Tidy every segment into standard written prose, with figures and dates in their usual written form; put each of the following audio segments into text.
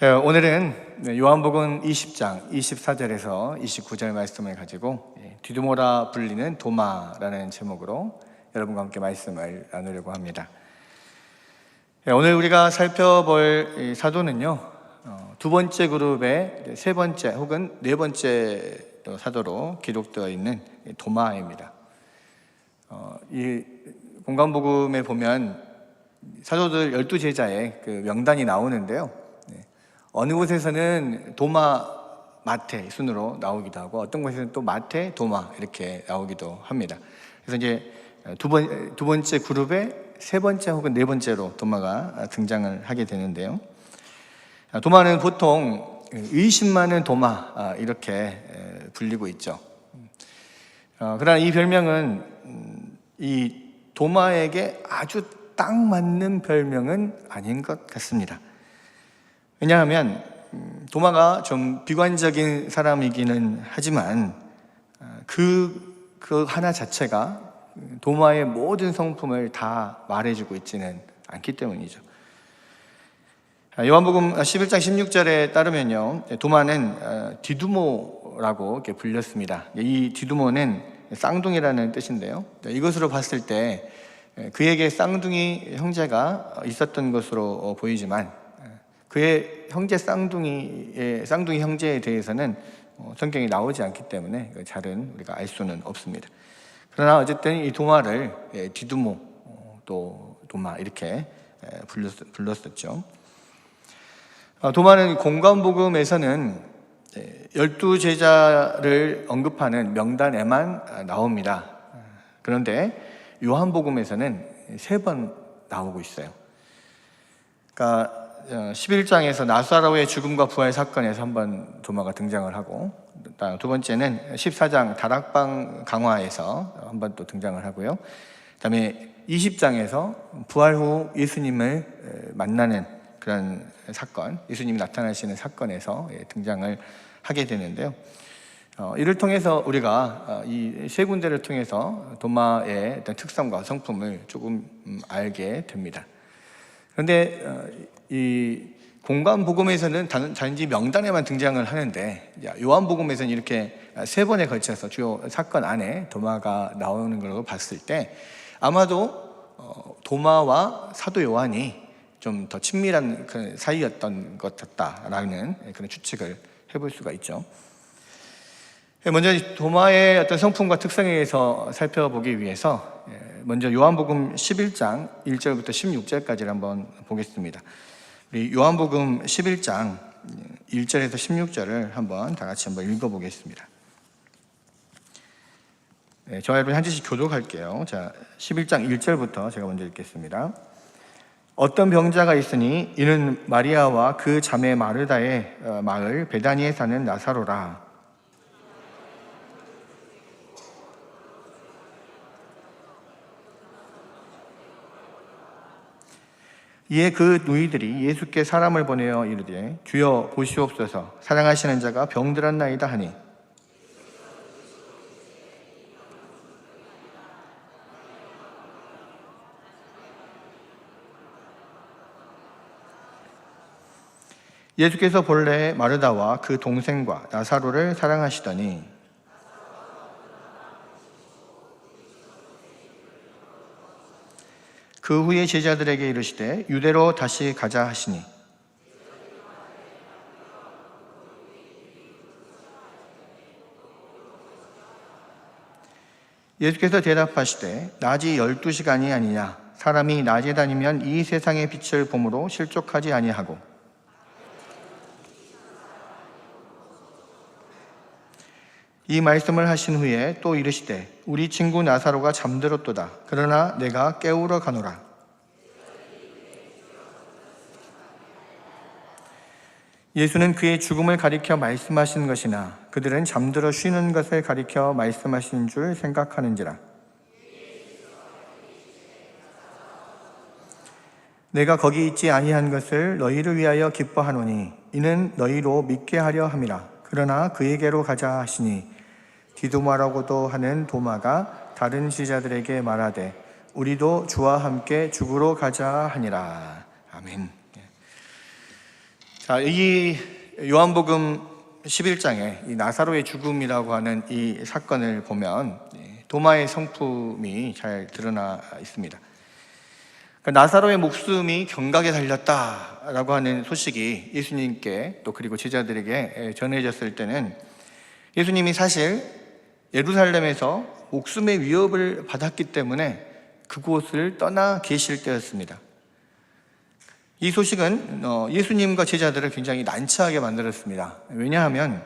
오늘은 요한복음 20장 24절에서 29절 말씀을 가지고 디두모라 불리는 도마라는 제목으로 여러분과 함께 말씀을 나누려고 합니다. 오늘 우리가 살펴볼 사도는요, 두 번째 그룹의 세 번째 혹은 네 번째 사도로 기록되어 있는 도마입니다. 이 공관복음에 보면 사도들 12제자의 그 명단이 나오는데요, 어느 곳에서는 도마, 마태 순으로 나오기도 하고 어떤 곳에서는 또 마태, 도마 이렇게 나오기도 합니다. 그래서 이제 두 번째 그룹의 세 번째 혹은 네 번째로 도마가 등장을 하게 되는데요, 도마는 보통 의심 많은 도마 이렇게 불리고 있죠. 그러나 이 별명은 이 도마에게 아주 딱 맞는 별명은 아닌 것 같습니다. 왜냐하면 도마가 좀 비관적인 사람이기는 하지만 그 하나 자체가 도마의 모든 성품을 다 말해주고 있지는 않기 때문이죠. 요한복음 11장 16절에 따르면요, 도마는 디두모라고 이렇게 불렸습니다. 이 디두모는 쌍둥이라는 뜻인데요, 이것으로 봤을 때 그에게 쌍둥이 형제가 있었던 것으로 보이지만 그의 형제 쌍둥이 형제에 대해서는 성경이 나오지 않기 때문에 잘은 우리가 알 수는 없습니다. 그러나 어쨌든 이 도마를 디두모 또 도마 이렇게 불렀었죠. 도마는 공관복음에서는 12제자를 언급하는 명단에만 나옵니다. 그런데 요한복음에서는 3번 나오고 있어요. 그러니까 11장에서 나사로의 죽음과 부활 사건에서 한번 도마가 등장을 하고, 두 번째는 14장 다락방 강화에서 한번 또 등장을 하고요, 그 다음에 20장에서 부활 후 예수님을 만나는 그런 사건, 예수님이 나타나시는 사건에서 등장을 하게 되는데요, 이를 통해서 우리가 이 세 군데를 통해서 도마의 어떤 특성과 성품을 조금 알게 됩니다. 그런데 이 공관복음에서는 단지 명단에만 등장을 하는데, 요한복음에서는 이렇게 3번에 걸쳐서 주요 사건 안에 도마가 나오는 걸로 봤을 때 아마도 도마와 사도 요한이 좀 더 친밀한 그 사이였던 것 같다라는 그런 추측을 해볼 수가 있죠. 먼저 도마의 어떤 성품과 특성에 대해서 살펴보기 위해서 먼저 요한복음 11장 1절부터 16절까지를 한번 보겠습니다. 우리 요한복음 11장 1절에서 16절을 한번 다 같이 한번 읽어보겠습니다. 저와 여러분 한 절씩 교독할게요. 자, 11장 1절부터 제가 먼저 읽겠습니다. 어떤 병자가 있으니 이는 마리아와 그 자매 마르다의 마을 베다니에 사는 나사로라. 이에 그 누이들이 예수께 사람을 보내어 이르되 주여 보시옵소서, 사랑하시는 자가 병들었나이다 하니, 예수께서 본래 마르다와 그 동생과 나사로를 사랑하시더니 그 후에 제자들에게 이르시되 유대로 다시 가자 하시니, 예수께서 대답하시되 낮이 12시간이 아니냐, 사람이 낮에 다니면 이 세상의 빛을 봄으로 실족하지 아니하고 이 말씀을 하신 후에 또 이르시되 우리 친구 나사로가 잠들었도다. 그러나 내가 깨우러 가노라. 예수는 그의 죽음을 가리켜 말씀하신 것이나 그들은 잠들어 쉬는 것을 가리켜 말씀하신 줄 생각하는지라. 내가 거기 있지 아니한 것을 너희를 위하여 기뻐하노니 이는 너희로 믿게 하려 함이라. 그러나 그에게로 가자 하시니 디두마라고도 하는 도마가 다른 제자들에게 말하되 우리도 주와 함께 죽으러 가자 하니라. 아멘. 자, 이 요한복음 11장에 이 나사로의 죽음이라고 하는 이 사건을 보면 도마의 성품이 잘 드러나 있습니다. 그러니까 나사로의 목숨이 경각에 달렸다라고 하는 소식이 예수님께 또 그리고 제자들에게 전해졌을 때는 예수님이 사실 예루살렘에서 목숨의 위협을 받았기 때문에 그곳을 떠나 계실 때였습니다. 이 소식은 예수님과 제자들을 굉장히 난처하게 만들었습니다. 왜냐하면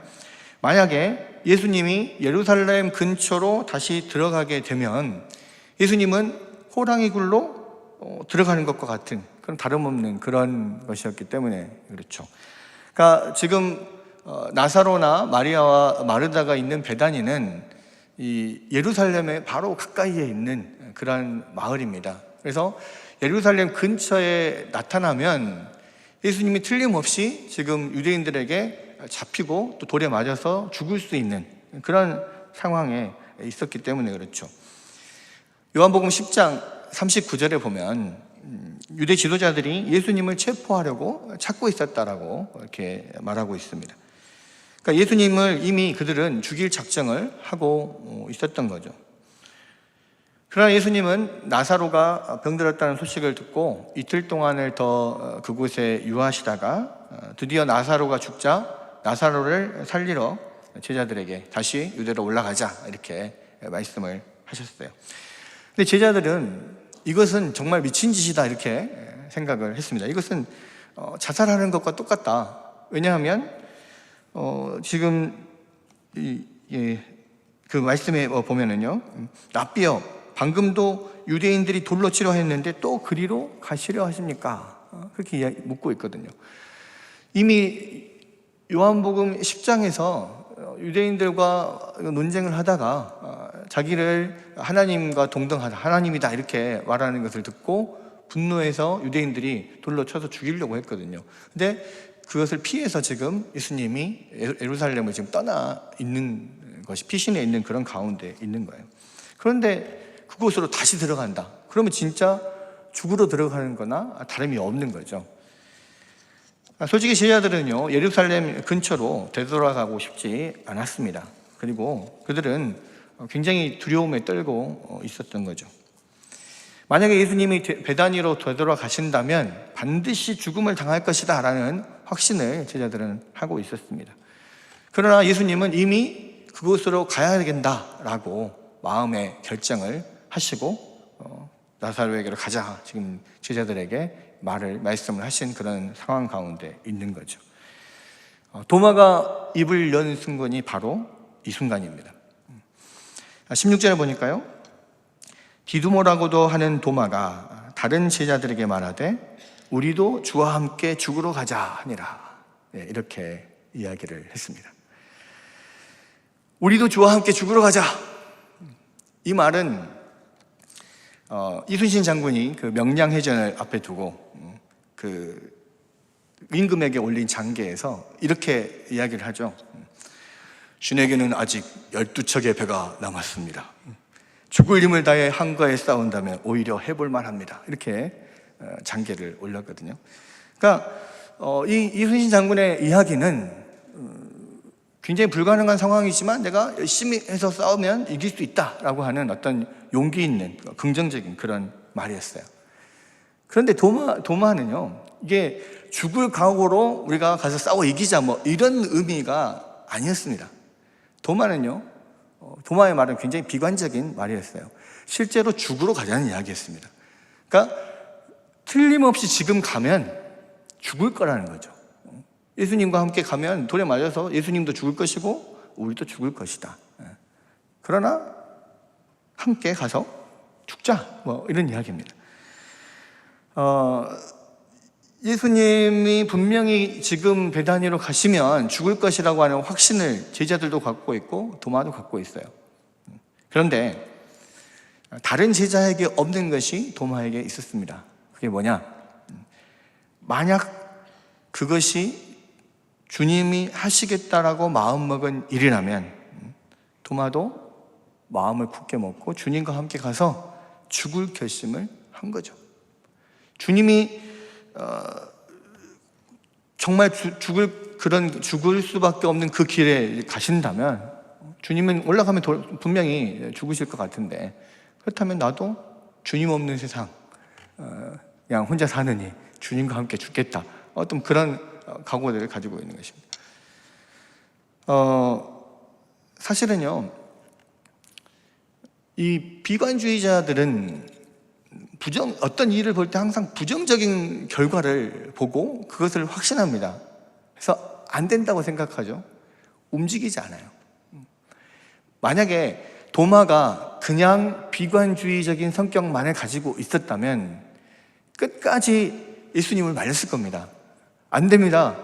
만약에 예수님이 예루살렘 근처로 다시 들어가게 되면 예수님은 호랑이 굴로 들어가는 것과 같은 그런 다름없는 그런 것이었기 때문에 그렇죠. 그러니까 지금 나사로나 마리아와 마르다가 있는 베다니는 이 예루살렘의 바로 가까이에 있는 그런 마을입니다. 그래서 예루살렘 근처에 나타나면 예수님이 틀림없이 지금 유대인들에게 잡히고 또 돌에 맞아서 죽을 수 있는 그런 상황에 있었기 때문에 그렇죠. 요한복음 10장 39절에 보면 유대 지도자들이 예수님을 체포하려고 찾고 있었다라고 이렇게 말하고 있습니다. 그러니까 예수님을 이미 그들은 죽일 작정을 하고 있었던 거죠. 그러나 예수님은 나사로가 병들었다는 소식을 듣고 이틀 동안을 더 그곳에 유하시다가 드디어 나사로가 죽자 나사로를 살리러 제자들에게 다시 유대로 올라가자 이렇게 말씀을 하셨어요. 근데 제자들은 이것은 정말 미친 짓이다 이렇게 생각을 했습니다. 이것은 자살하는 것과 똑같다. 왜냐하면 지금 그 말씀에 보면은요, 랍비여 방금도 유대인들이 돌로 치려 했는데 또 그리로 가시려 하십니까? 그렇게 묻고 있거든요. 이미 요한복음 10장에서 유대인들과 논쟁을 하다가 자기를 하나님과 동등하다, 하나님이다 이렇게 말하는 것을 듣고 분노해서 유대인들이 돌로 쳐서 죽이려고 했거든요. 근데 그것을 피해서 지금 예수님이 예루살렘을 지금 떠나 있는 것이 피신해 있는 그런 가운데 있는 거예요. 그런데 그곳으로 다시 들어간다. 그러면 진짜 죽으러 들어가는 거나 다름이 없는 거죠. 솔직히 제자들은요, 예루살렘 근처로 되돌아가고 싶지 않았습니다. 그리고 그들은 굉장히 두려움에 떨고 있었던 거죠. 만약에 예수님이 베다니로 되돌아가신다면 반드시 죽음을 당할 것이다 라는 확신을 제자들은 하고 있었습니다. 그러나 예수님은 이미 그곳으로 가야 된다라고 마음의 결정을 하시고 나사로에게로 가자 지금 제자들에게 말씀을 하신 그런 상황 가운데 있는 거죠. 도마가 입을 연 순간이 바로 이 순간입니다. 16절에 보니까요, 디두모라고도 하는 도마가 다른 제자들에게 말하되 우리도 주와 함께 죽으러 가자 하니라. 이렇게 이야기를 했습니다. 우리도 주와 함께 죽으러 가자. 이 말은 이순신 장군이 그 명량해전을 앞에 두고 그 임금에게 올린 장계에서 이렇게 이야기를 하죠. 신에게는 아직 12척의 배가 남았습니다. 죽을 힘을 다해 한가에 싸운다면 오히려 해볼 만합니다. 이렇게 장계를 올렸거든요. 그러니까 이 이순신 장군의 이야기는 굉장히 불가능한 상황이지만 내가 열심히 해서 싸우면 이길 수 있다라고 하는 어떤 용기 있는 긍정적인 그런 말이었어요. 그런데 도마는요, 이게 죽을 각오로 우리가 가서 싸워 이기자 뭐 이런 의미가 아니었습니다. 도마의 말은 굉장히 비관적인 말이었어요. 실제로 죽으러 가자는 이야기였습니다. 그러니까 틀림없이 지금 가면 죽을 거라는 거죠. 예수님과 함께 가면 돌에 맞아서 예수님도 죽을 것이고 우리도 죽을 것이다. 그러나 함께 가서 죽자 뭐 이런 이야기입니다. 예수님이 분명히 지금 베다니로 가시면 죽을 것이라고 하는 확신을 제자들도 갖고 있고 도마도 갖고 있어요. 그런데 다른 제자에게 없는 것이 도마에게 있었습니다. 그게 뭐냐? 만약 그것이 주님이 하시겠다라고 마음먹은 일이라면 도마도 마음을 굳게 먹고 주님과 함께 가서 죽을 결심을 한 거죠. 주님이 정말 죽을 수밖에 없는 그 길에 가신다면 주님은 올라가면 분명히 죽으실 것 같은데, 그렇다면 나도 주님 없는 세상 그냥 혼자 사느니 주님과 함께 죽겠다, 어떤 그런 각오들을 가지고 있는 것입니다. 사실은요, 이 비관주의자들은 어떤 일을 볼 때 항상 부정적인 결과를 보고 그것을 확신합니다. 그래서 안 된다고 생각하죠. 움직이지 않아요. 만약에 도마가 그냥 비관주의적인 성격만을 가지고 있었다면 끝까지 예수님을 말렸을 겁니다. 안 됩니다.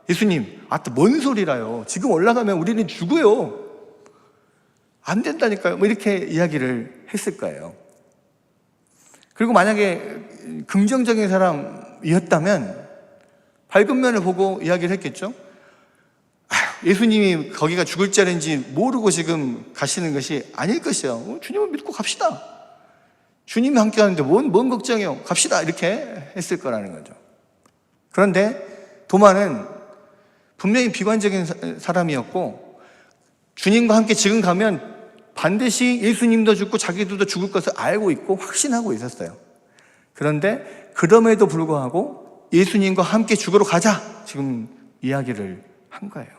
예수님, 뭔 소리라요. 지금 올라가면 우리는 죽어요. 안 된다니까요. 이렇게 이야기를 했을 거예요. 그리고 만약에 긍정적인 사람이었다면 밝은 면을 보고 이야기를 했겠죠. 예수님이 거기가 죽을 자리인지 모르고 지금 가시는 것이 아닐 것이요. 주님을 믿고 갑시다. 주님이 함께 하는데 뭔 걱정이요. 갑시다. 이렇게 했을 거라는 거죠. 그런데 도마는 분명히 비관적인 사람이었고, 주님과 함께 지금 가면 반드시 예수님도 죽고 자기들도 죽을 것을 알고 있고 확신하고 있었어요. 그런데 그럼에도 불구하고 예수님과 함께 죽으러 가자, 지금 이야기를 한 거예요.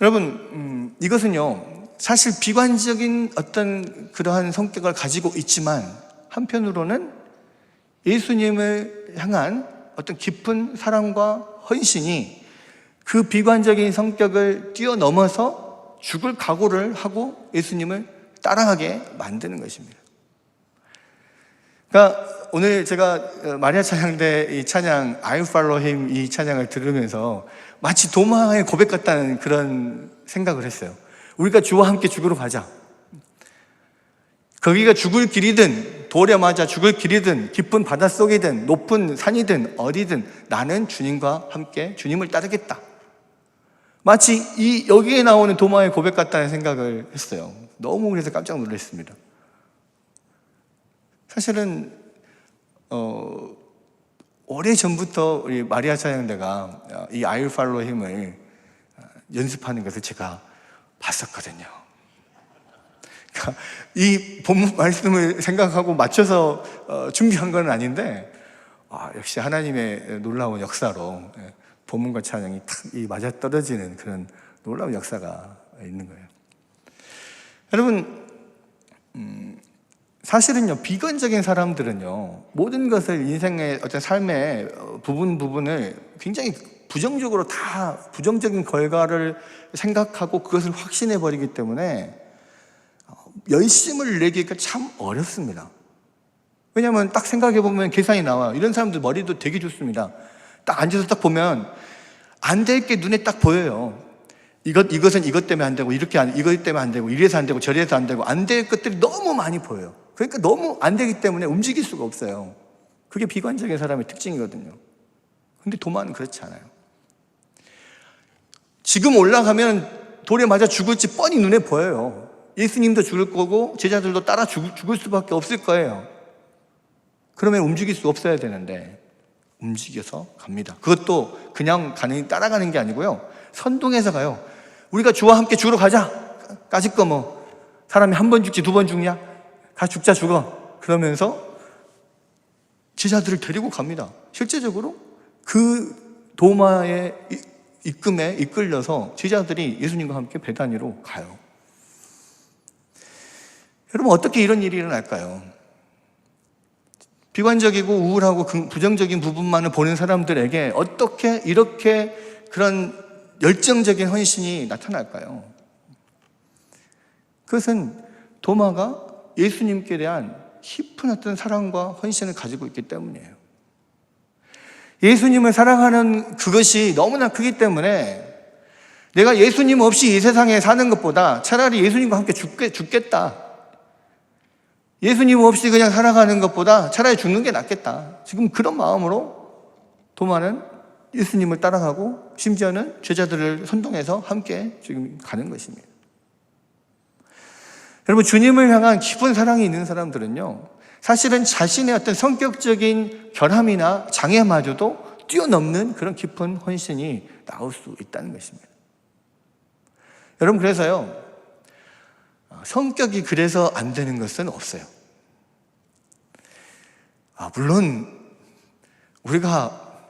여러분, 이것은요, 사실 비관적인 어떤 그러한 성격을 가지고 있지만 한편으로는 예수님을 향한 어떤 깊은 사랑과 헌신이 그 비관적인 성격을 뛰어넘어서 죽을 각오를 하고 예수님을 따라가게 만드는 것입니다. 그러니까 오늘 제가 마리아 찬양 때 이 찬양 I follow him, 이 찬양을 들으면서 마치 도마의 고백 같다는 그런 생각을 했어요. 우리가 주와 함께 죽으러 가자. 거기가 죽을 길이든 돌에 맞아 죽을 길이든 깊은 바닷속이든 높은 산이든 어디든 나는 주님과 함께 주님을 따르겠다. 마치 여기에 나오는 도마의 고백 같다는 생각을 했어요. 너무 그래서 깜짝 놀랐습니다. 사실은 오래전부터 우리 마리아 찬양대가 이 I follow him을 연습하는 것을 제가 봤었거든요. 그러니까 이 본문 말씀을 생각하고 맞춰서 준비한 건 아닌데, 역시 하나님의 놀라운 역사로 본문과 찬양이 탁 맞아떨어지는 그런 놀라운 역사가 있는 거예요. 여러분, 사실은요, 비관적인 사람들은요, 모든 것을 인생의 어떤 삶의 부분을 굉장히 부정적으로 다 부정적인 결과를 생각하고 그것을 확신해 버리기 때문에 열심을 내기가 참 어렵습니다. 왜냐하면 딱 생각해 보면 계산이 나와요. 이런 사람들 머리도 되게 좋습니다. 딱 앉아서 딱 보면 안 될 게 눈에 딱 보여요. 이것은 이것 때문에 안 되고, 이것 때문에 안 되고, 이래서 안 되고, 저래서 안 되고, 안 될 것들이 너무 많이 보여요. 그러니까 너무 안 되기 때문에 움직일 수가 없어요. 그게 비관적인 사람의 특징이거든요. 근데 도마는 그렇지 않아요. 지금 올라가면 돌에 맞아 죽을지 뻔히 눈에 보여요. 예수님도 죽을 거고 제자들도 따라 죽을 수밖에 없을 거예요. 그러면 움직일 수 없어야 되는데 움직여서 갑니다. 그것도 그냥 따라가는 게 아니고요, 선동해서 가요. 우리가 주와 함께 죽으러 가자. 까짓 거 뭐 사람이 한 번 죽지 두 번 죽냐? 가 죽자 죽어. 그러면서 제자들을 데리고 갑니다. 실제적으로 그 도마의 이끌에 이끌려서 제자들이 예수님과 함께 베다니로 가요. 여러분, 어떻게 이런 일이 일어날까요? 비관적이고 우울하고 부정적인 부분만을 보는 사람들에게 어떻게 이렇게 그런 열정적인 헌신이 나타날까요? 그것은 도마가 예수님께 대한 깊은 어떤 사랑과 헌신을 가지고 있기 때문이에요. 예수님을 사랑하는 그것이 너무나 크기 때문에 내가 예수님 없이 이 세상에 사는 것보다 차라리 예수님과 함께 죽겠다. 예수님 없이 그냥 살아가는 것보다 차라리 죽는 게 낫겠다. 지금 그런 마음으로 도마는 예수님을 따라가고 심지어는 제자들을 선동해서 함께 지금 가는 것입니다. 여러분, 주님을 향한 깊은 사랑이 있는 사람들은요, 사실은 자신의 어떤 성격적인 결함이나 장애마저도 뛰어넘는 그런 깊은 헌신이 나올 수 있다는 것입니다. 여러분, 그래서요, 성격이 그래서 안 되는 것은 없어요. 물론 우리가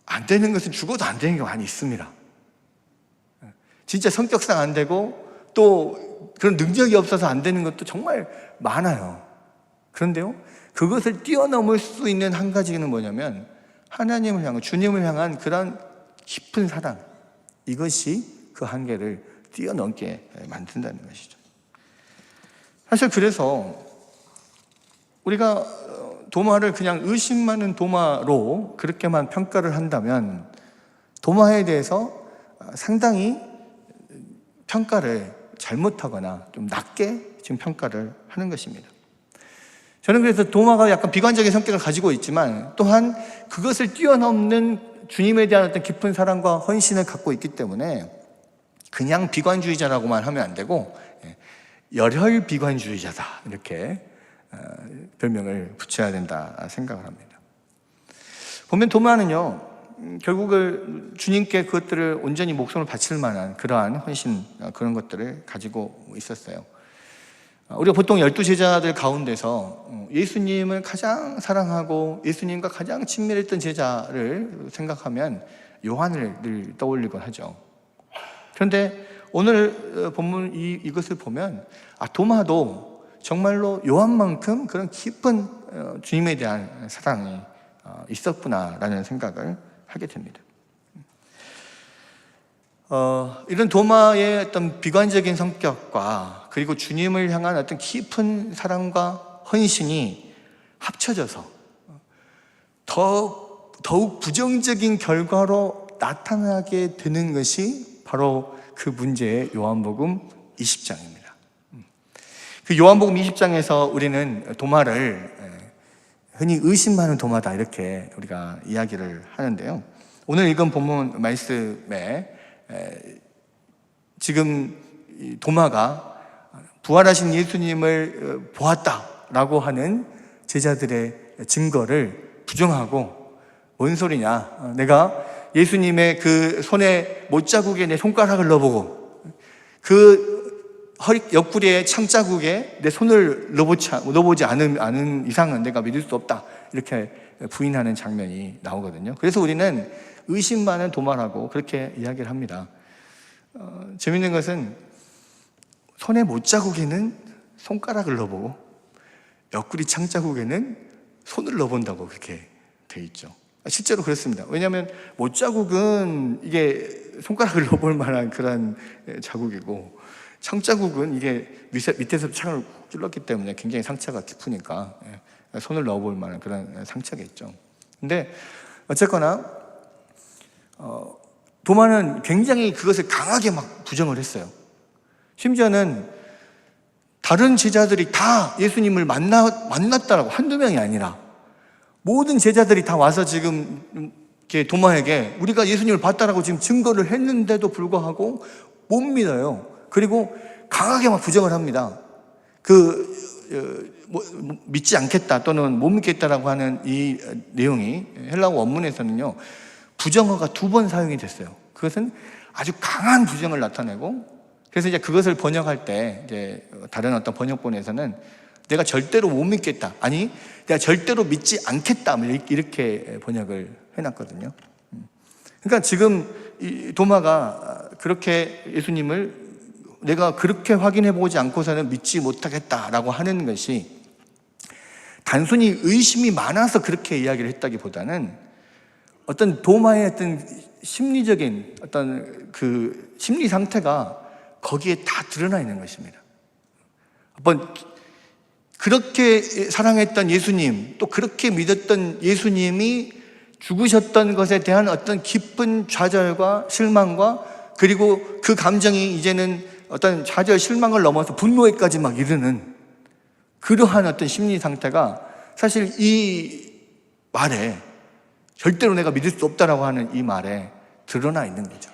안 되는 것은 죽어도 안 되는 게 많이 있습니다. 진짜 성격상 안 되고 또 그런 능력이 없어서 안 되는 것도 정말 많아요. 그런데요, 그것을 뛰어넘을 수 있는 한 가지는 뭐냐면 하나님을 향한, 주님을 향한 그런 깊은 사랑, 이것이 그 한계를 뛰어넘게 만든다는 것이죠. 사실 그래서 우리가 도마를 그냥 의심 많은 도마로 그렇게만 평가를 한다면 도마에 대해서 상당히 평가를 잘못하거나 좀 낮게 지금 평가를 하는 것입니다. 저는 그래서 도마가 약간 비관적인 성격을 가지고 있지만 또한 그것을 뛰어넘는 주님에 대한 어떤 깊은 사랑과 헌신을 갖고 있기 때문에 그냥 비관주의자라고만 하면 안 되고 열혈 비관주의자다, 이렇게 별명을 붙여야 된다 생각을 합니다. 보면 도마는요, 결국을 주님께 그것들을 온전히 목숨을 바칠 만한 그러한 헌신, 그런 것들을 가지고 있었어요. 우리가 보통 12제자들 가운데서 예수님을 가장 사랑하고 예수님과 가장 친밀했던 제자를 생각하면 요한을 늘 떠올리곤 하죠. 그런데 오늘 본문 이것을 보면 도마도 정말로 요한만큼 그런 깊은 주님에 대한 사랑이 있었구나라는 생각을 하게 됩니다. 이런 도마의 어떤 비관적인 성격과 그리고 주님을 향한 어떤 깊은 사랑과 헌신이 합쳐져서 더욱 부정적인 결과로 나타나게 되는 것이 바로 그 문제의 요한복음 20장입니다. 그 요한복음 20장에서 우리는 도마를 흔히 의심 많은 도마다, 이렇게 우리가 이야기를 하는데요. 오늘 읽은 본문 말씀에 지금 도마가 부활하신 예수님을 보았다라고 하는 제자들의 증거를 부정하고, 뭔 소리냐, 내가 예수님의 그 손에 못자국에 내 손가락을 넣어보고 그 허리 옆구리에 창자국에 내 손을 넣어보지 않은 이상은 내가 믿을 수 없다, 이렇게 부인하는 장면이 나오거든요. 그래서 우리는 의심 많은 도마라고 그렇게 이야기를 합니다. 재밌는 것은 손에 못자국에는 손가락을 넣어보고 옆구리 창자국에는 손을 넣어본다고 그렇게 돼 있죠. 실제로 그렇습니다. 왜냐하면 못자국은 이게 손가락을 넣어볼 만한 그런 자국이고, 창자국은 이게 밑에서 창을 찔렀기 때문에 굉장히 상처가 깊으니까 손을 넣어볼 만한 그런 상처겠죠. 근데 어쨌거나 도마는 굉장히 그것을 강하게 막 부정을 했어요. 심지어는 다른 제자들이 다 예수님을 만났다라고, 한두 명이 아니라 모든 제자들이 다 와서 지금 도마에게 우리가 예수님을 봤다라고 지금 증거를 했는데도 불구하고 못 믿어요. 그리고 강하게 막 부정을 합니다. 믿지 않겠다 또는 못 믿겠다라고 하는 이 내용이 헬라어 원문에서는요, 부정어가 2번 사용이 됐어요. 그것은 아주 강한 부정을 나타내고, 그래서 이제 그것을 번역할 때 이제 다른 어떤 번역본에서는 내가 절대로 못 믿겠다, 아니 내가 절대로 믿지 않겠다, 이렇게 번역을 해놨거든요. 그러니까 지금 이 도마가 그렇게 예수님을 내가 그렇게 확인해보지 않고서는 믿지 못하겠다라고 하는 것이 단순히 의심이 많아서 그렇게 이야기를 했다기보다는 어떤 도마의 어떤 심리적인 어떤 그 심리 상태가 거기에 다 드러나 있는 것입니다. 한번 그렇게 사랑했던 예수님, 또 그렇게 믿었던 예수님이 죽으셨던 것에 대한 어떤 깊은 좌절과 실망과, 그리고 그 감정이 이제는 어떤 좌절, 실망을 넘어서 분노에까지 막 이르는 그러한 어떤 심리 상태가 사실 이 말에, 절대로 내가 믿을 수 없다라고 하는 이 말에 드러나 있는 거죠.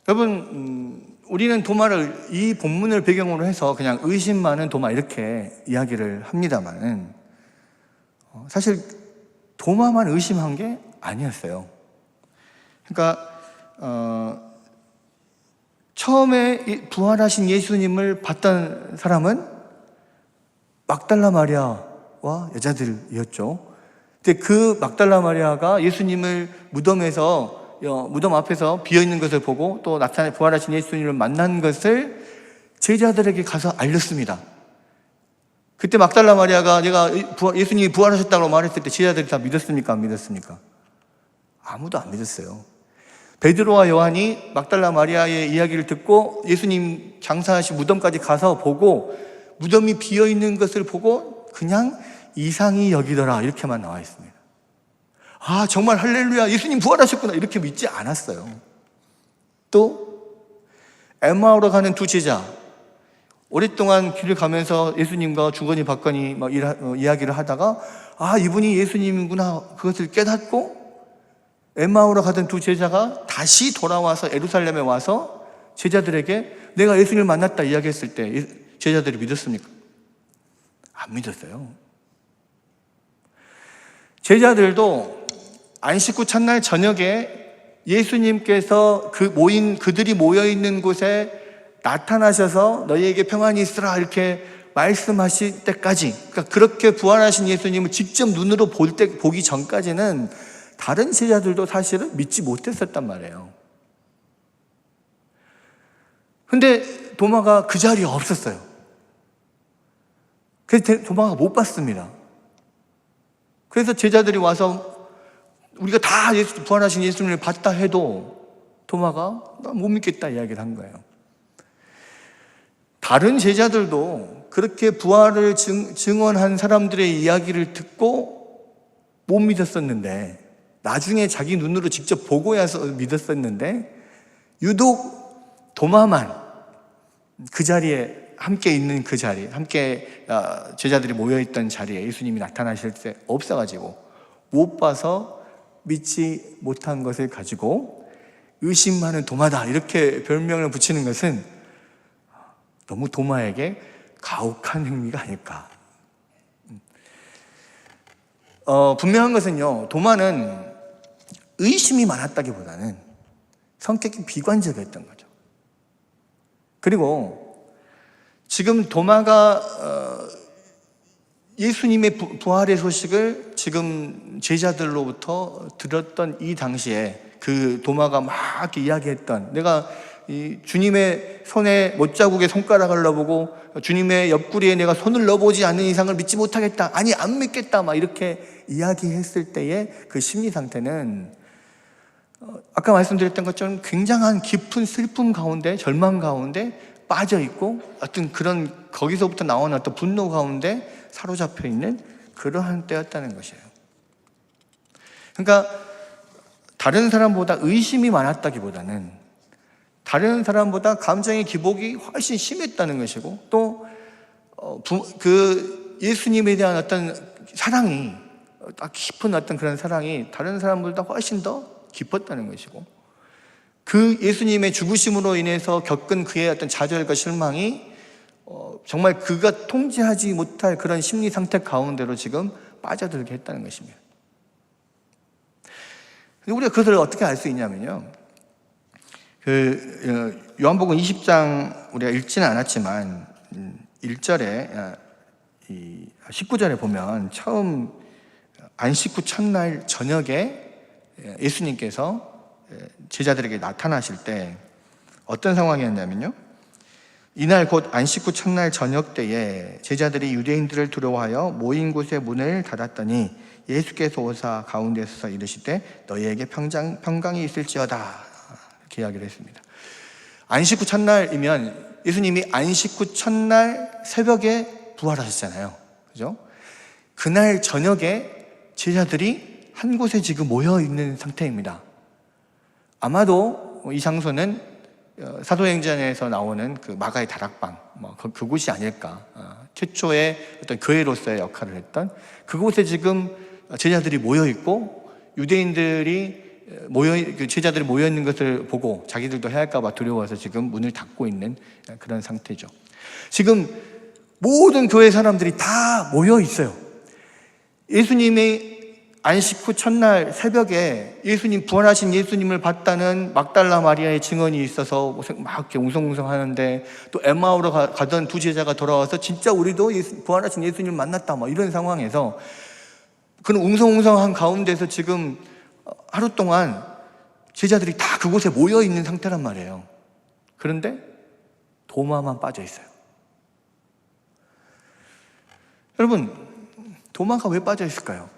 여러분, 우리는 도마를 이 본문을 배경으로 해서 그냥 의심 많은 도마, 이렇게 이야기를 합니다만 사실 도마만 의심한 게 아니었어요. 그러니까 처음에 부활하신 예수님을 봤던 사람은 막달라 마리아와 여자들이었죠. 근데 그 막달라 마리아가 예수님을 무덤 앞에서 비어있는 것을 보고 또 나타나 부활하신 예수님을 만난 것을 제자들에게 가서 알렸습니다. 그때 막달라 마리아가 예수님이 부활하셨다고 말했을 때 제자들이 다 믿었습니까? 안 믿었습니까? 아무도 안 믿었어요. 베드로와 요한이 막달라 마리아의 이야기를 듣고 예수님 장사하신 무덤까지 가서 보고 무덤이 비어있는 것을 보고 그냥 이상히 여기더라 이렇게만 나와 있습니다. 아, 정말 할렐루야, 예수님 부활하셨구나 이렇게 믿지 않았어요. 또 엠마오로 가는 두 제자, 오랫동안 길을 가면서 예수님과 주거니 받거니 막 이야기를 하다가 이분이 예수님이구나 그것을 깨닫고 엠마오로 가던 두 제자가 다시 돌아와서 예루살렘에 와서 제자들에게 내가 예수님을 만났다 이야기했을 때 제자들이 믿었습니까? 안 믿었어요. 제자들도 안식 후 첫날 저녁에 예수님께서 그들이 모여있는 곳에 나타나셔서 너희에게 평안이 있으라 이렇게 말씀하실 때까지, 그러니까 그렇게 부활하신 예수님을 직접 눈으로 보기 전까지는 다른 제자들도 사실은 믿지 못했었단 말이에요. 근데 도마가 그 자리에 없었어요. 그래서 도마가 못 봤습니다. 그래서 제자들이 와서 우리가 다 부활하신 예수님을 봤다 해도 도마가 나 못 믿겠다 이야기를 한 거예요. 다른 제자들도 그렇게 부활을 증언한 사람들의 이야기를 듣고 못 믿었었는데, 나중에 자기 눈으로 직접 보고야서 믿었었는데, 유독 도마만 그 자리에 함께 있는 그 자리, 함께 제자들이 모여있던 자리에 예수님이 나타나실 때 없어가지고 못 봐서 믿지 못한 것을 가지고 의심하는 도마다 이렇게 별명을 붙이는 것은 너무 도마에게 가혹한 행위가 아닐까. 분명한 것은요, 도마는 의심이 많았다기보다는 성격이 비관적이었던 거죠. 그리고 지금 도마가 예수님의 부활의 소식을 지금 제자들로부터 들었던 이 당시에 그 도마가 막 이렇게 이야기했던, 내가 이 주님의 손에 못자국에 손가락을 넣어보고 주님의 옆구리에 내가 손을 넣어보지 않는 이상을 믿지 못하겠다, 아니 안 믿겠다 막 이렇게 이야기했을 때의 그 심리 상태는 아까 말씀드렸던 것처럼 굉장한 깊은 슬픔 가운데, 절망 가운데 빠져있고 어떤 그런 거기서부터 나오는 어떤 분노 가운데 사로잡혀 있는 그러한 때였다는 것이에요. 그러니까 다른 사람보다 의심이 많았다기보다는 다른 사람보다 감정의 기복이 훨씬 심했다는 것이고, 또 그 예수님에 대한 어떤 사랑이, 깊은 어떤 그런 사랑이 다른 사람보다 훨씬 더 깊었다는 것이고, 그 예수님의 죽으심으로 인해서 겪은 그의 어떤 좌절과 실망이 정말 그가 통제하지 못할 그런 심리 상태 가운데로 지금 빠져들게 했다는 것입니다. 우리가 그것을 어떻게 알 수 있냐면요, 요한복음 20장 우리가 읽지는 않았지만 1절에 19절에 보면 처음 안식 후 첫날 저녁에 예수님께서 제자들에게 나타나실 때 어떤 상황이었냐면요, 이날 곧 안식 후 첫날 저녁 때에 제자들이 유대인들을 두려워하여 모인 곳에 문을 닫았더니 예수께서 오사 가운데 서서 이르시되 너희에게 평강이 있을지어다 이렇게 이야기를 했습니다. 안식 후 첫날이면 예수님이 안식 후 첫날 새벽에 부활하셨잖아요, 그죠? 그날 저녁에 제자들이 한 곳에 지금 모여 있는 상태입니다. 아마도 이 장소는 사도행전에서 나오는 그 마가의 다락방, 그곳이 아닐까. 최초의 어떤 교회로서의 역할을 했던 그곳에 지금 제자들이 모여 있고, 유대인들이 제자들이 모여 있는 것을 보고 자기들도 해야 할까 봐 두려워서 지금 문을 닫고 있는 그런 상태죠. 지금 모든 교회 사람들이 다 모여 있어요. 예수님의 안식 후 첫날 새벽에 부활하신 예수님을 봤다는 막달라 마리아의 증언이 있어서 막 이렇게 웅성웅성하는데, 또 엠마오로 가던 두 제자가 돌아와서 진짜 우리도 부활하신 예수님을 만났다, 뭐 이런 상황에서 그런 웅성웅성한 가운데서 지금 하루 동안 제자들이 다 그곳에 모여 있는 상태란 말이에요. 그런데 도마만 빠져 있어요. 여러분, 도마가 왜 빠져 있을까요?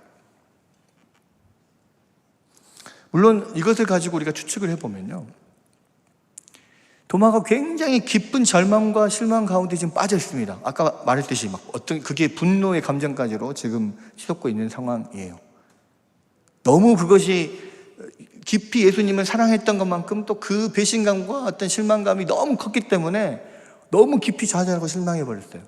물론 이것을 가지고 우리가 추측을 해보면요, 도마가 굉장히 깊은 절망과 실망 가운데 지금 빠져 있습니다. 아까 말했듯이 그게 분노의 감정까지로 지금 치솟고 있는 상황이에요. 너무 그것이 깊이 예수님을 사랑했던 것만큼 또 그 배신감과 어떤 실망감이 너무 컸기 때문에 너무 깊이 좌절하고 실망해버렸어요.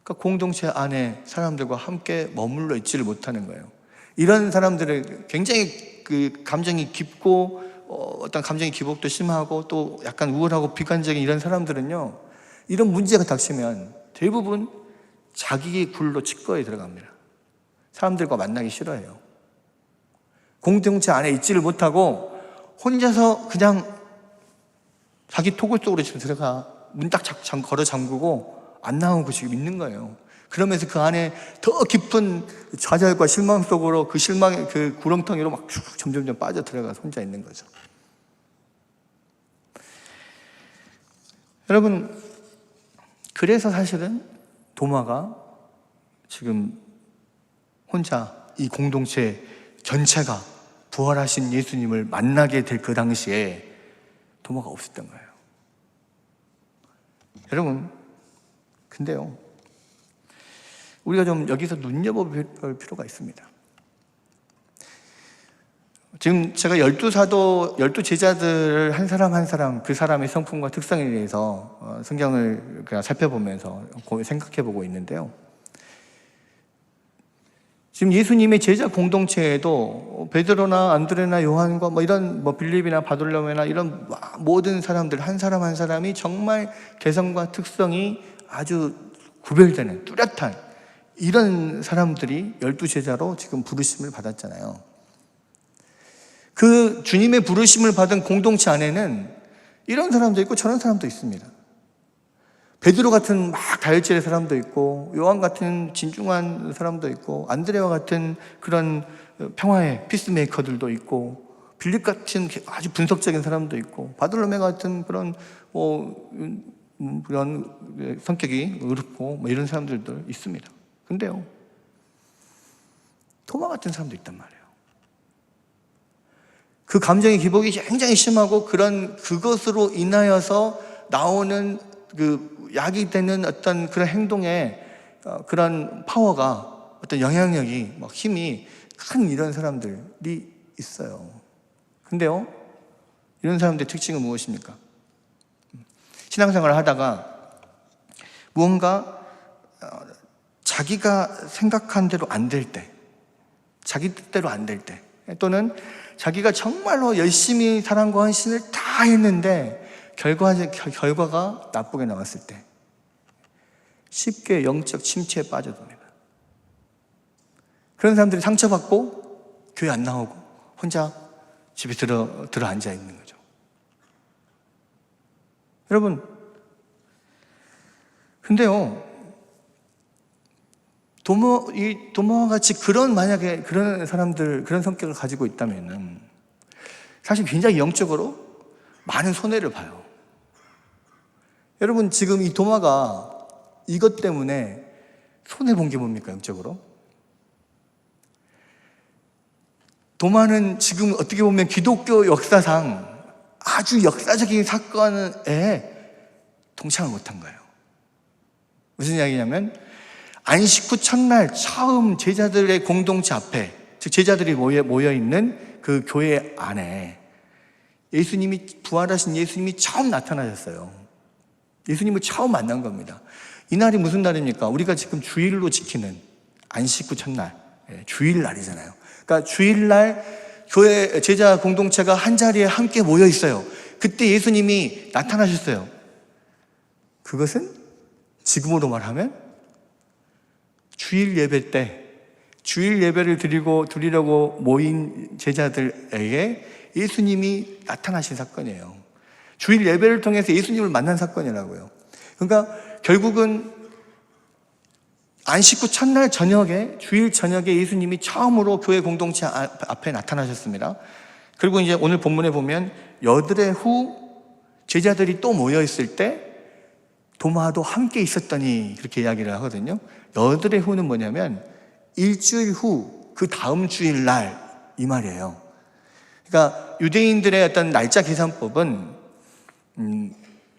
그러니까 공동체 안에 사람들과 함께 머물러 있지를 못하는 거예요. 이런 사람들을 굉장히 그 감정이 깊고 어떤 감정의 기복도 심하고 또 약간 우울하고 비관적인 이런 사람들은요, 이런 문제가 닥치면 대부분 자기의 굴로 치과에 들어갑니다. 사람들과 만나기 싫어해요. 공동체 안에 있지를 못하고 혼자서 그냥 자기 토굴 속으로 지금 들어가 문 딱 걸어 잠그고 안 나오고 지금 있는 거예요. 그러면서 그 안에 더 깊은 좌절과 실망 속으로 그 실망의 그 구렁텅이로 막 쭉 점점점 빠져 들어가서 혼자 있는 거죠. 여러분, 그래서 사실은 도마가 지금 혼자 이 공동체 전체가 부활하신 예수님을 만나게 될 그 당시에 도마가 없었던 거예요. 여러분, 근데요, 우리가 좀 여기서 눈여볼 필요가 있습니다. 지금 제가 12사도, 12제자들을 한 사람 한 사람 그 사람의 성품과 특성에 대해서 성경을 그냥 살펴보면서 생각해 보고 있는데요. 지금 예수님의 제자 공동체에도 베드로나 안드레나 요한과 이런 빌립이나 바돌로메나 이런 모든 사람들 한 사람 한 사람이 정말 개성과 특성이 아주 구별되는 뚜렷한 이런 사람들이 12제자로 지금 부르심을 받았잖아요. 그 주님의 부르심을 받은 공동체 안에는 이런 사람도 있고 저런 사람도 있습니다. 베드로 같은 막 다혈질의 사람도 있고, 요한 같은 진중한 사람도 있고, 안드레와 같은 그런 평화의 피스메이커들도 있고, 빌립 같은 아주 분석적인 사람도 있고, 바돌로메 같은 그런 그런 성격이 어렵고 이런 사람들도 있습니다. 근데요, 토마 같은 사람도 있단 말이에요. 그 감정의 기복이 굉장히 심하고 그것으로 인하여서 나오는 그 약이 되는 어떤 그런 행동에 그런 파워가, 어떤 영향력이, 힘이 큰 이런 사람들이 있어요. 근데요, 이런 사람들의 특징은 무엇입니까? 신앙생활을 하다가 무언가 자기가 생각한 대로 안 될 때, 자기 뜻대로 안 될 때, 또는 자기가 정말로 열심히 사랑과 헌신을 다 했는데 결과가 나쁘게 나왔을 때 쉽게 영적 침체에 빠져듭니다. 그런 사람들이 상처받고 교회 안 나오고 혼자 집에 들어 앉아 있는 거죠. 여러분, 근데요, 도마와 같이 만약에 그런 사람들, 그런 성격을 가지고 있다면은 사실 굉장히 영적으로 많은 손해를 봐요. 여러분, 지금 이 도마가 이것 때문에 손해본 게 뭡니까, 영적으로? 도마는 지금 어떻게 보면 기독교 역사상 아주 역사적인 사건에 동참을 못한 거예요. 무슨 이야기냐면, 안식 후 첫날 처음 제자들의 공동체 앞에, 즉 제자들이 모여있는 그 교회 안에 부활하신 예수님이 처음 나타나셨어요. 예수님을 처음 만난 겁니다. 이날이 무슨 날입니까? 우리가 지금 주일로 지키는 안식 후 첫날, 주일날이잖아요. 그러니까 주일날 교회 제자 공동체가 한 자리에 함께 모여 있어요. 그때 예수님이 나타나셨어요. 그것은 지금으로 말하면 주일 예배 때 주일 예배를 드리려고 모인 제자들에게 예수님이 나타나신 사건이에요. 주일 예배를 통해서 예수님을 만난 사건이라고요. 그러니까 결국은 안식 후 첫날 저녁에, 주일 저녁에 예수님이 처음으로 교회 공동체 앞에 나타나셨습니다. 그리고 이제 오늘 본문에 보면 여드레 후 제자들이 또 모여 있을 때 도마도 함께 있었더니 그렇게 이야기를 하거든요. 여드레 후는 뭐냐면 일주일 후 그 다음 주일 날 이 말이에요. 그러니까 유대인들의 어떤 날짜 계산법은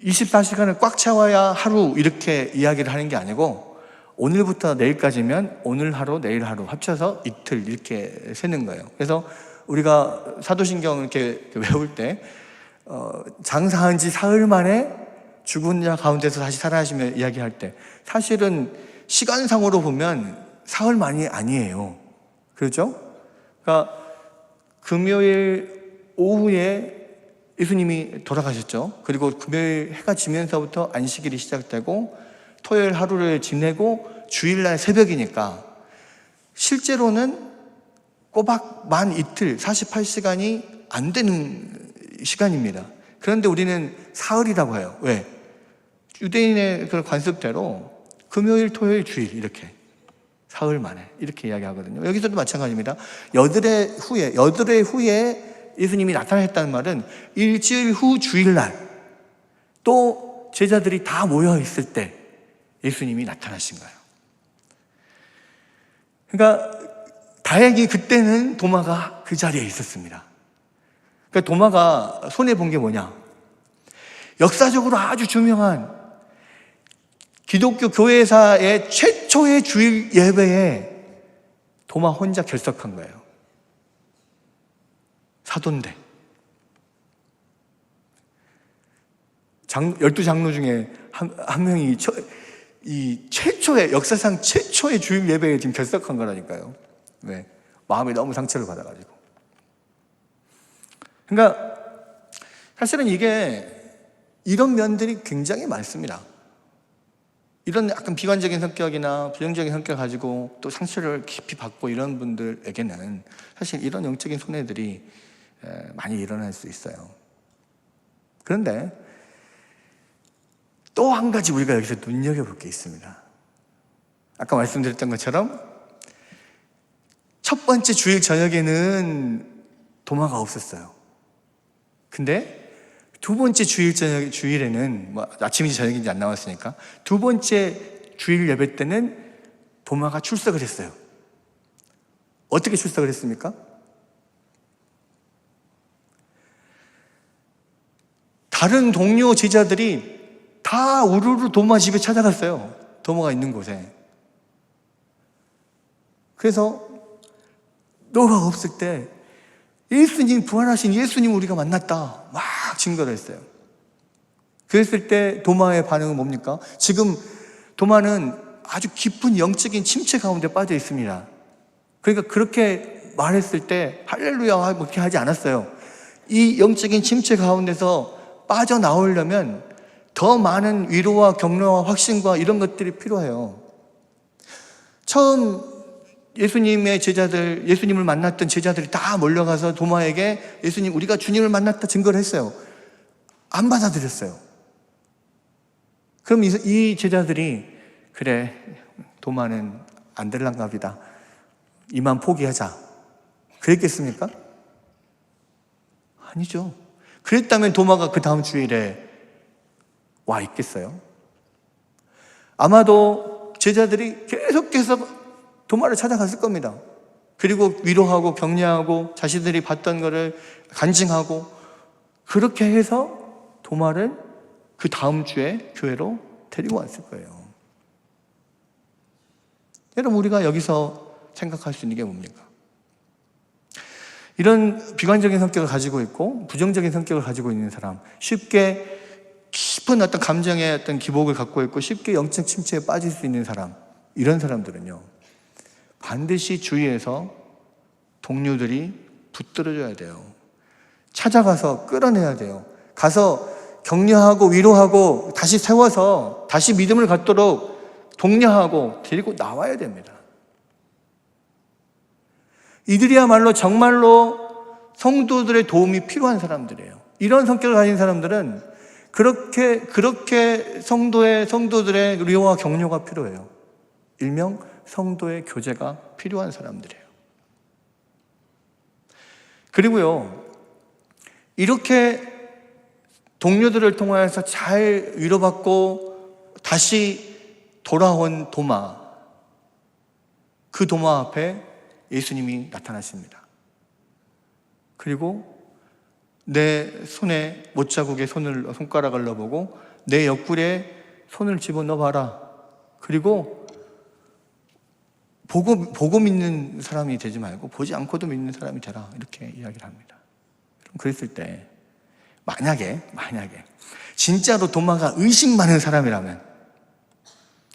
24시간을 꽉 채워야 하루 이렇게 이야기를 하는 게 아니고 오늘부터 내일까지면 오늘 하루, 내일 하루 합쳐서 이틀 이렇게 세는 거예요. 그래서 우리가 사도신경 이렇게 외울 때 장사한 지 사흘 만에 죽은 자 가운데서 다시 살아나시며 이야기할 때 사실은 시간상으로 보면 사흘 만이 아니에요. 그렇죠? 그러니까 금요일 오후에 예수님이 돌아가셨죠. 그리고 금요일 해가 지면서부터 안식일이 시작되고 토요일 하루를 지내고 주일날 새벽이니까 실제로는 꼬박 만 이틀 48시간이 안 되는 시간입니다. 그런데 우리는 사흘이라고 해요. 왜? 유대인의 그 관습대로 금요일, 토요일, 주일 이렇게 사흘 만에 이렇게 이야기하거든요. 여기서도 마찬가지입니다. 여드레 후에 예수님이 나타나셨다는 말은 일주일 후 주일날 또 제자들이 다 모여 있을 때 예수님이 나타나신 거예요. 그러니까 다행히 그때는 도마가 그 자리에 있었습니다. 그러니까 도마가 손해본 게 뭐냐? 역사적으로 아주 중요한 기독교 교회사의 최초의 주일 예배에 도마 혼자 결석한 거예요. 사도인데 12장로 중에 한 명이 이 최초의 역사상 최초의 주일 예배에 지금 결석한 거라니까요. 왜? 마음이 너무 상처를 받아가지고. 그러니까 사실은 이게 이런 면들이 굉장히 많습니다. 이런 약간 비관적인 성격이나 부정적인 성격을 가지고 또 상처를 깊이 받고 이런 분들에게는 사실 이런 영적인 손해들이 많이 일어날 수 있어요. 그런데 또 한 가지 우리가 여기서 눈여겨볼 게 있습니다. 아까 말씀드렸던 것처럼 첫 번째 주일 저녁에는 도마가 없었어요. 근데 두 번째 주일에는 아침인지 저녁인지 안 나왔으니까 두 번째 주일 예배 때는 도마가 출석을 했어요. 어떻게 출석을 했습니까? 다른 동료 제자들이 다 우르르 도마 집에 찾아갔어요. 도마가 있는 곳에. 그래서 너가 없을 때 예수님, 부활하신 예수님 우리가 만났다 막 증거를 했어요. 그랬을 때 도마의 반응은 뭡니까? 지금 도마는 아주 깊은 영적인 침체 가운데 빠져 있습니다. 그러니까 그렇게 말했을 때 할렐루야 그렇게 하지 않았어요. 이 영적인 침체 가운데서 빠져나오려면 더 많은 위로와 격려와 확신과 이런 것들이 필요해요. 처음 예수님을 만났던 제자들이 다 몰려가서 도마에게 예수님, 우리가 주님을 만났다 증거를 했어요. 안 받아들였어요. 그럼 이 제자들이 그래, 도마는 안 될란가 보다. 이만 포기하자. 그랬겠습니까? 아니죠. 그랬다면 도마가 그 다음 주일에 와 있겠어요? 아마도 제자들이 계속해서 도마를 찾아갔을 겁니다. 그리고 위로하고 격려하고 자신들이 봤던 것을 간증하고 그렇게 해서 도마를 그 다음 주에 교회로 데리고 왔을 거예요. 여러분, 우리가 여기서 생각할 수 있는 게 뭡니까? 이런 비관적인 성격을 가지고 있고 부정적인 성격을 가지고 있는 사람, 쉽게 깊은 어떤 감정의 어떤 기복을 갖고 있고 쉽게 영적 침체에 빠질 수 있는 사람, 이런 사람들은요 반드시 주위에서 동료들이 붙들어줘야 돼요. 찾아가서 끌어내야 돼요. 가서 격려하고 위로하고 다시 세워서 다시 믿음을 갖도록 독려하고 데리고 나와야 됩니다. 이들이야말로 정말로 성도들의 도움이 필요한 사람들이에요. 이런 성격을 가진 사람들은 그렇게 성도들의 위로와 격려가 필요해요. 일명 성도의 교제가 필요한 사람들이에요. 그리고요, 이렇게 동료들을 통하여서 잘 위로받고 다시 돌아온 도마, 그 도마 앞에 예수님이 나타나십니다. 그리고 내 손에 못자국에 손가락을 넣어보고 내 옆구리에 손을 집어넣어봐라. 그리고 보고 믿는 사람이 되지 말고 보지 않고도 믿는 사람이 되라. 이렇게 이야기를 합니다. 그랬을 때 만약에 진짜로 도마가 의심 많은 사람이라면,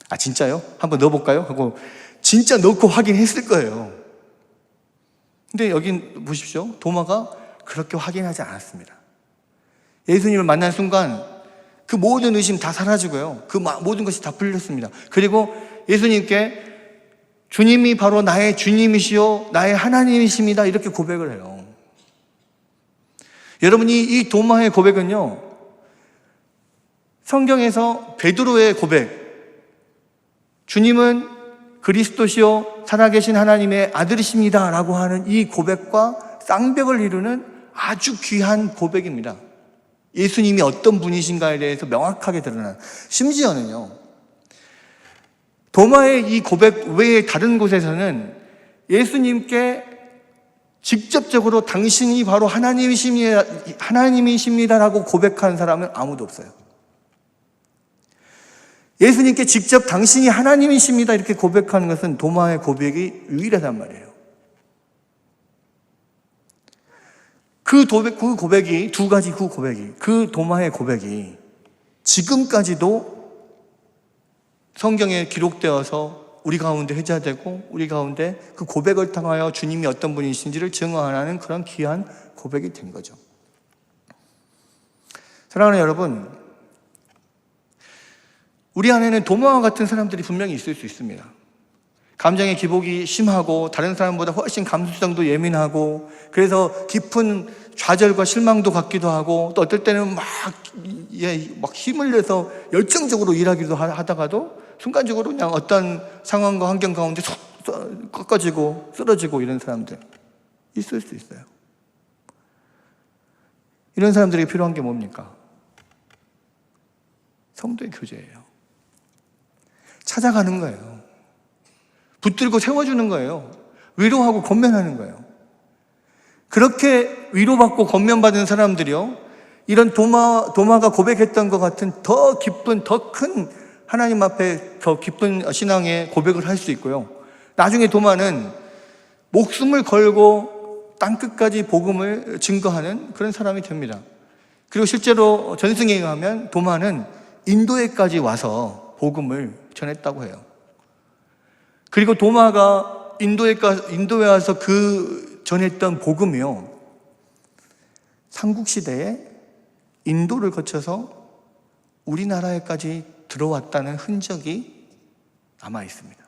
아 진짜요? 한번 넣어볼까요? 하고 진짜 넣고 확인했을 거예요. 근데 여기 보십시오. 도마가 그렇게 확인하지 않았습니다. 예수님을 만난 순간 그 모든 의심 다 사라지고요, 그 모든 것이 다 풀렸습니다. 그리고 예수님께 주님이 바로 나의 주님이시요 나의 하나님이십니다, 이렇게 고백을 해요. 여러분이 이 도마의 고백은요, 성경에서 베드로의 고백, 주님은 그리스도시요 살아계신 하나님의 아들이십니다 라고 하는 이 고백과 쌍벽을 이루는 아주 귀한 고백입니다. 예수님이 어떤 분이신가에 대해서 명확하게 드러난, 심지어는요, 도마의 이 고백 외에 다른 곳에서는 예수님께 직접적으로 당신이 바로 하나님이십니다라고 고백한 사람은 아무도 없어요. 예수님께 직접 당신이 하나님이십니다 이렇게 고백하는 것은 도마의 고백이 유일하단 말이에요. 그 고백이 두 가지, 그 도마의 고백이 지금까지도 성경에 기록되어서 우리 가운데 회자되고 우리 가운데 그 고백을 통하여 주님이 어떤 분이신지를 증언하는 그런 귀한 고백이 된 거죠. 사랑하는 여러분, 우리 안에는 도마와 같은 사람들이 분명히 있을 수 있습니다. 감정의 기복이 심하고 다른 사람보다 훨씬 감수성도 예민하고, 그래서 깊은 좌절과 실망도 갖기도 하고, 또 어떨 때는 막 힘을 내서 열정적으로 일하기도 하다가도 순간적으로 그냥 어떤 상황과 환경 가운데 꺾어지고 쓰러지고 이런 사람들 있을 수 있어요. 이런 사람들에게 필요한 게 뭡니까? 성도의 교제예요. 찾아가는 거예요. 붙들고 세워주는 거예요. 위로하고 권면하는 거예요. 그렇게 위로받고 권면받은 사람들이요, 이런 도마가 고백했던 것 같은 더 깊은, 더 큰 하나님 앞에 더 깊은 신앙의 고백을 할 수 있고요, 나중에 도마는 목숨을 걸고 땅끝까지 복음을 증거하는 그런 사람이 됩니다. 그리고 실제로 전승에 의하면 도마는 인도에까지 와서 복음을 전했다고 해요. 그리고 도마가 인도에 와서 그 전했던 복음이요, 삼국시대에 인도를 거쳐서 우리나라에까지 들어왔다는 흔적이 남아 있습니다.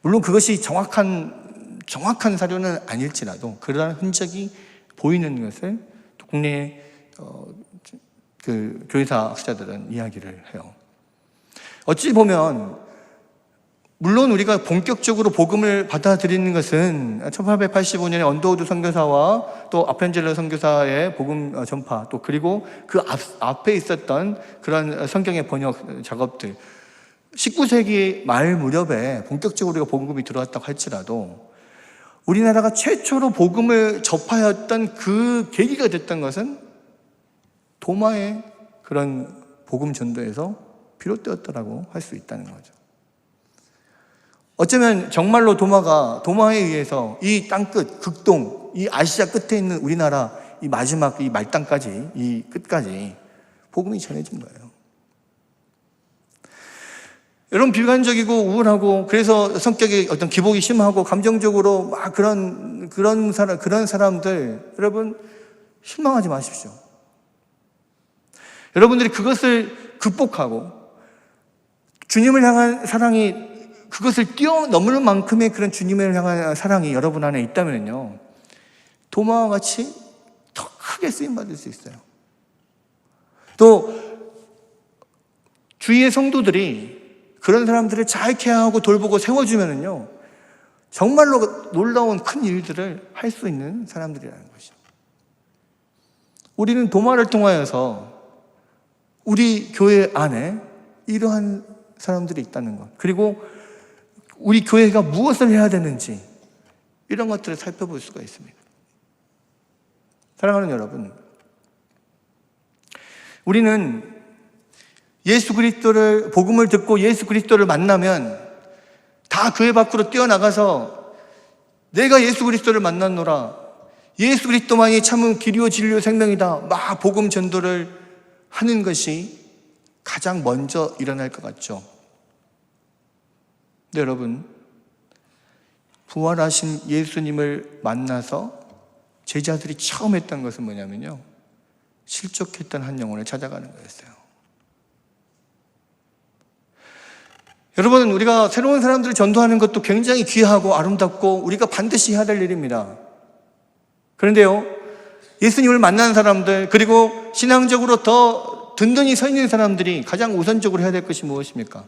물론 그것이 정확한 사료는 아닐지라도 그러한 흔적이 보이는 것을 국내 그 교회사 학자들은 이야기를 해요. 어찌 보면 물론 우리가 본격적으로 복음을 받아들이는 것은 1885년에 언더우드 선교사와 또 아펜젤러 선교사의 복음 전파, 또 그리고 그 앞에 있었던 그런 성경의 번역 작업들, 19세기 말 무렵에 본격적으로 우리가 복음이 들어왔다고 할지라도 우리나라가 최초로 복음을 접하였던 그 계기가 됐던 것은 도마의 그런 복음 전도에서 비롯되었다라고 할 수 있다는 거죠. 어쩌면 정말로 도마에 의해서 이 땅끝, 극동, 이 아시아 끝에 있는 우리나라, 이 마지막 이 말단까지, 이 끝까지 복음이 전해진 거예요. 여러분, 비관적이고 우울하고, 그래서 성격이 어떤 기복이 심하고 감정적으로 막 그런 사람들, 여러분 실망하지 마십시오. 여러분들이 그것을 극복하고 주님을 향한 사랑이 그것을 뛰어넘을 만큼의 그런 주님을 향한 사랑이 여러분 안에 있다면요, 도마와 같이 더 크게 쓰임받을 수 있어요. 또 주위의 성도들이 그런 사람들을 잘 케어하고 돌보고 세워주면요, 정말로 놀라운 큰 일들을 할 수 있는 사람들이라는 것이죠. 우리는 도마를 통하여서 우리 교회 안에 이러한 사람들이 있다는 것, 그리고 우리 교회가 무엇을 해야 되는지 이런 것들을 살펴볼 수가 있습니다. 사랑하는 여러분, 우리는 예수 그리스도를, 복음을 듣고 예수 그리스도를 만나면 다 교회 밖으로 뛰어나가서 내가 예수 그리스도를 만났노라, 예수 그리스도만이 참은 길이요 진리요 생명이다, 막 복음 전도를 하는 것이 가장 먼저 일어날 것 같죠. 근데 여러분, 부활하신 예수님을 만나서 제자들이 처음 했던 것은 뭐냐면요, 실족했던 한 영혼을 찾아가는 거였어요. 여러분, 우리가 새로운 사람들을 전도하는 것도 굉장히 귀하고 아름답고 우리가 반드시 해야 될 일입니다. 그런데요, 예수님을 만난 사람들, 그리고 신앙적으로 더 든든히 서 있는 사람들이 가장 우선적으로 해야 될 것이 무엇입니까?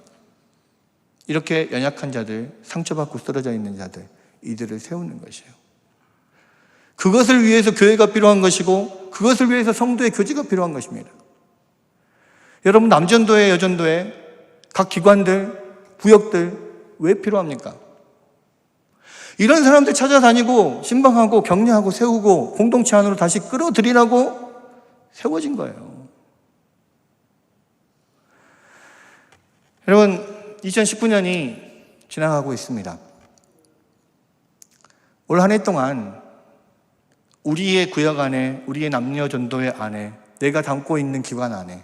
이렇게 연약한 자들, 상처받고 쓰러져 있는 자들, 이들을 세우는 것이에요. 그것을 위해서 교회가 필요한 것이고, 그것을 위해서 성도의 교제가 필요한 것입니다. 여러분, 남전도회, 여전도회, 각 기관들, 부역들 왜 필요합니까? 이런 사람들 찾아다니고 신방하고 격려하고 세우고 공동체 안으로 다시 끌어들이라고 세워진 거예요. 여러분, 2019년이 지나가고 있습니다. 올 한 해 동안 우리의 구역 안에, 우리의 남녀 전도회 안에, 내가 담고 있는 기관 안에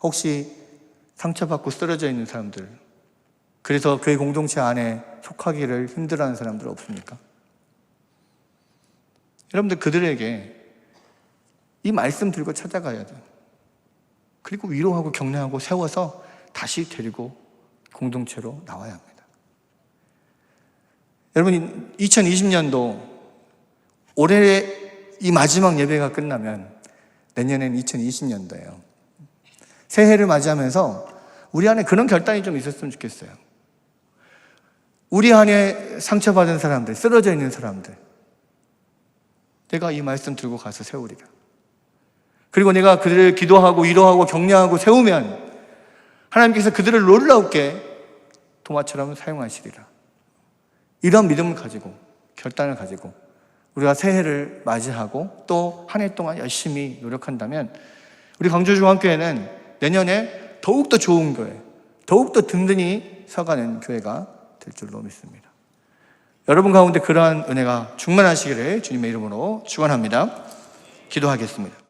혹시 상처받고 쓰러져 있는 사람들, 그래서 교회 공동체 안에 속하기를 힘들어하는 사람들 없습니까? 여러분들, 그들에게 이 말씀 들고 찾아가야 돼요. 그리고 위로하고 격려하고 세워서 다시 데리고 공동체로 나와야 합니다. 여러분, 2020년도 올해 이 마지막 예배가 끝나면 내년엔 2020년도예요. 새해를 맞이하면서 우리 안에 그런 결단이 좀 있었으면 좋겠어요. 우리 안에 상처받은 사람들, 쓰러져 있는 사람들, 내가 이 말씀 들고 가서 세우리라. 그리고 내가 그들을 기도하고 위로하고 격려하고 세우면 하나님께서 그들을 놀랍게 도마처럼 사용하시리라. 이런 믿음을 가지고, 결단을 가지고 우리가 새해를 맞이하고 또 한 해 동안 열심히 노력한다면 우리 광주중앙교회는 내년에 더욱더 좋은 교회, 더욱더 든든히 서가는 교회가 될 줄로 믿습니다. 여러분 가운데 그러한 은혜가 충만하시기를 주님의 이름으로 축원합니다. 기도하겠습니다.